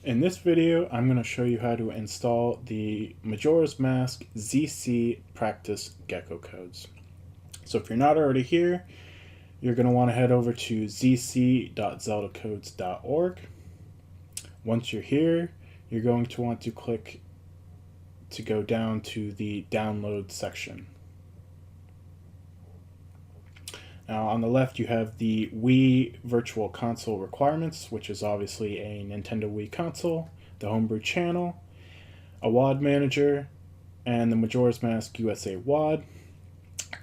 In this video, I'm going to show you how to install the Majora's Mask ZC practice Gecko codes. So if you're not already here, you're going to want to head over to zc.zeldacodes.org. Once you're here, you're going to want to click to go down to the download section. Now on the left you have the Wii Virtual Console requirements, which is obviously a Nintendo Wii console, the homebrew channel, a WAD manager, and the Majora's Mask USA WAD.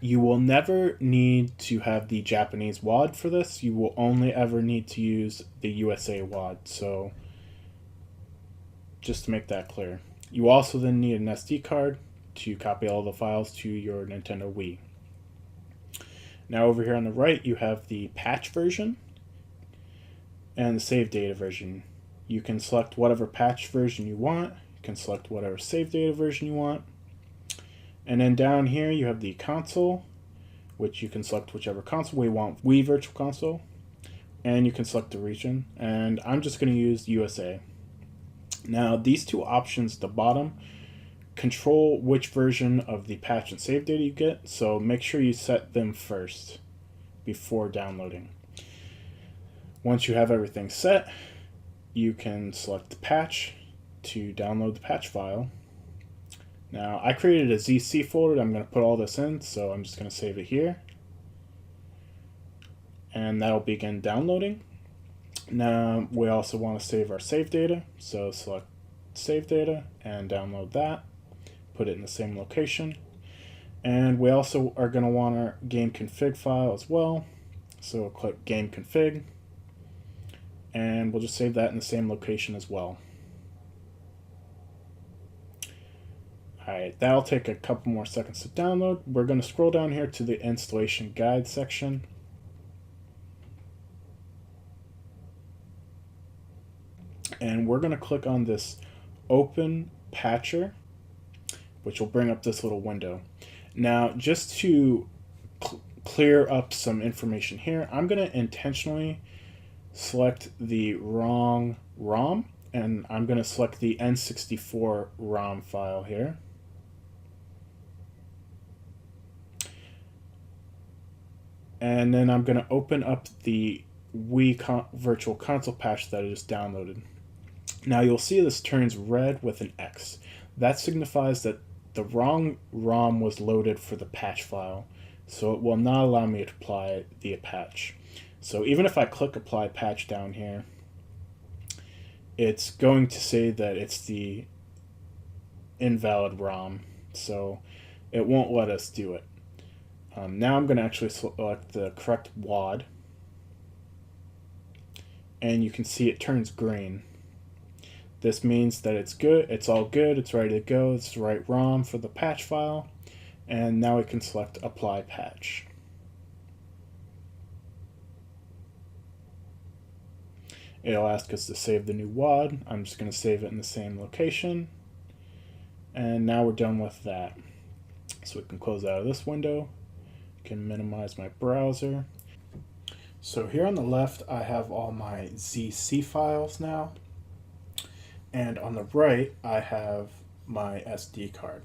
You will never need to have the Japanese WAD for this. You will only ever need to use the USA WAD, so just to make that clear. You also then need an SD card to copy all the files to your Nintendo Wii. Now over here on the right, you have the patch version and the save data version. You can select whatever patch version you want. You can select whatever save data version you want. And then down here, you have the console, which you can select whichever console we want, Wii Virtual Console. And you can select the region. And I'm just going to use USA. Now, these two options at the bottom control which version of the patch and save data you get, so make sure you set them first before downloading. Once you have everything set, you can select the patch to download the patch file. Now I created a ZC folder that I'm going to put all this in, so I'm just going to save it here, and that'll begin downloading. Now we also want to save our save data, so select save data and download that. Put it in the same location, and we also are going to want our gameconfig file as well, so we'll click gameconfig, and we'll just save that in the same location as well. Alright, that'll take a couple more seconds to download. We're going to scroll down here to the installation guide section, and we're going to click on this open patcher, which will bring up this little window. Now, just to clear up some information here, I'm going to intentionally select the wrong ROM, and I'm going to select the N64 ROM file here. And then I'm going to open up the Wii Virtual Console patch that I just downloaded. Now you'll see this turns red with an X. That signifies that the wrong ROM was loaded for the patch file, so it will not allow me to apply the patch. So even if I click apply patch down here, it's going to say that it's the invalid ROM, so it won't let us do it. Now I'm going to actually select the correct WAD, and you can see it turns green. This means that it's good, it's all good, it's ready to go, it's the right ROM for the patch file, and now we can select apply patch. It'll ask us to save the new WAD. I'm just going to save it in the same location, and now we're done with that. So we can close out of this window, can minimize my browser. So here on the left I have all my ZC files now. And on the right, I have my SD card.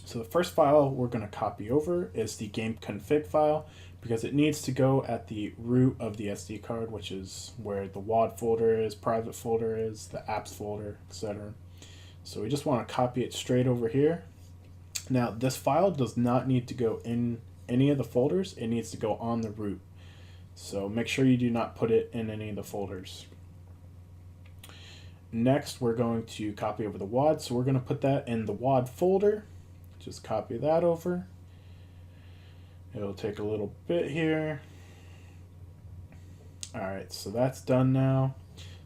So the first file we're going to copy over is the gameconfig file, because it needs to go at the root of the SD card, which is where the WAD folder is, private folder is, the apps folder, etc. So we just want to copy it straight over here. Now this file does not need to go in any of the folders, it needs to go on the root. So make sure you do not put it in any of the folders. Next, we're going to copy over the WAD, so we're going to put that in the WAD folder. Just copy that over. It'll take a little bit here. Alright, so that's done now.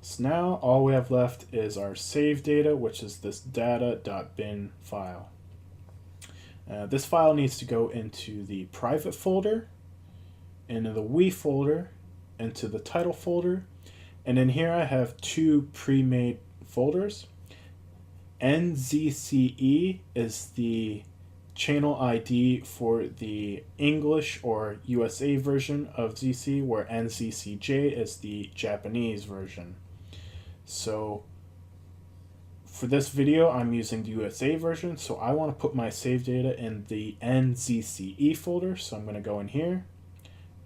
So now all we have left is our save data, which is this data.bin file. This file needs to go into the private folder, into the Wii folder, into the title folder, and in here I have two pre-made folders. NZCE is the channel ID for the English or USA version of ZC, where NZCJ is the Japanese version. So For this video, I'm using the USA version, so I want to put my save data in the NZCE folder. So I'm going to go in here,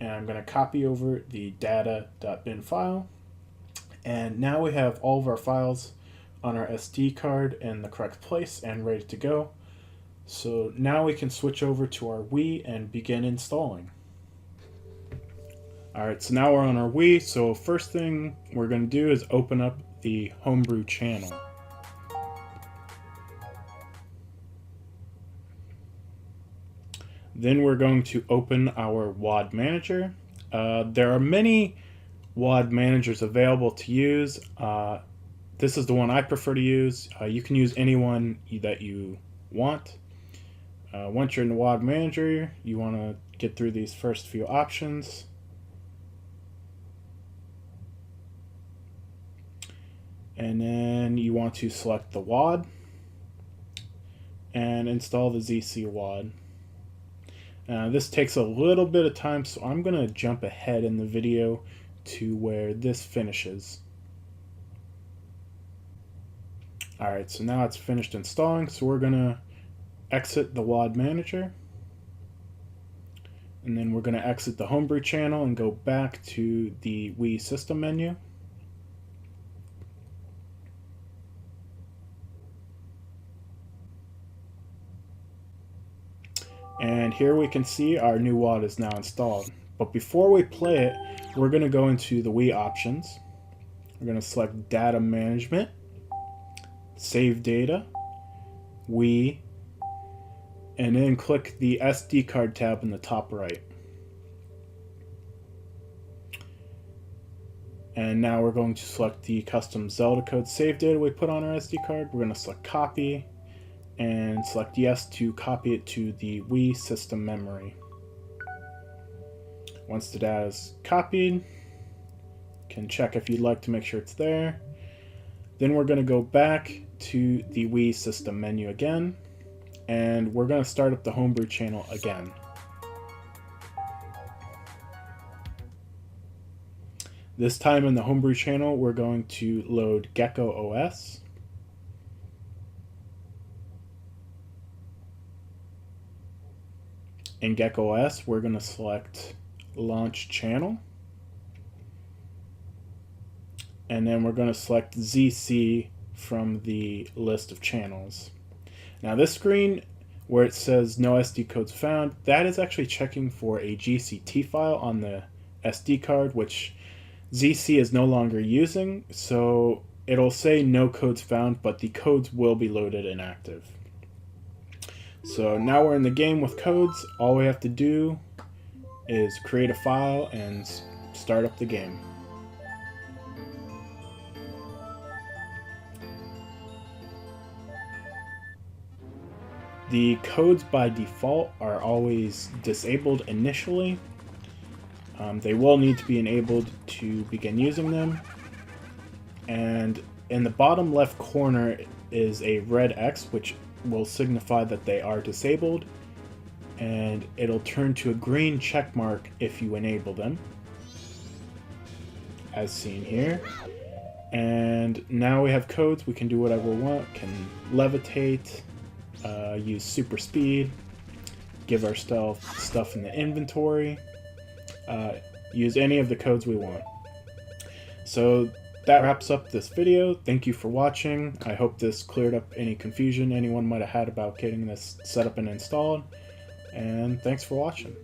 and I'm going to copy over the data.bin file. And now we have all of our files on our SD card in the correct place and ready to go. So now we can switch over to our Wii and begin installing. Alright, so now we're on our Wii, so first thing we're going to do is open up the Homebrew channel. Then we're going to open our WAD manager. There are many WAD managers available to use. This is the one I prefer to use. You can use any one that you want. Once you're in the WAD manager, you want to get through these first few options. And then you want to select the WAD and install the ZC WAD. This takes a little bit of time, so I'm going to jump ahead in the video to where this finishes. Alright, so now it's finished installing, so we're going to exit the WAD manager. And then we're going to exit the Homebrew channel and go back to the Wii System menu. And here we can see our new WAD is now installed. But before we play it, we're going to go into the Wii options. We're going to select Data Management, Save Data, Wii, and then click the SD card tab in the top right. And now we're going to select the custom Zelda code save data we put on our SD card. We're going to select Copy, and select yes to copy it to the Wii System Memory. Once the data is copied, you can check if you'd like to make sure it's there. Then we're going to go back to the Wii System menu again, and we're going to start up the Homebrew channel again. This time in the Homebrew channel, we're going to load Gecko OS. In Gecko OS, we're going to select Launch Channel. And then we're going to select ZC from the list of channels. Now this screen where it says no SD codes found, that is actually checking for a GCT file on the SD card, which ZC is no longer using. So it'll say no codes found, but the codes will be loaded and active. So now we're in the game with codes. All we have to do is create a file and start up the game. The codes by default are always disabled initially. They will need to be enabled to begin using them. And in the bottom left corner is a red X, which will signify that they are disabled, and it'll turn to a green check mark if you enable them, as seen here. And now we have codes. We can do whatever we want. Can levitate, use super speed, give ourselves stuff in the inventory, use any of the codes we want. So that wraps up this video. Thank you for watching. I hope this cleared up any confusion anyone might have had about getting this set up and installed. And thanks for watching.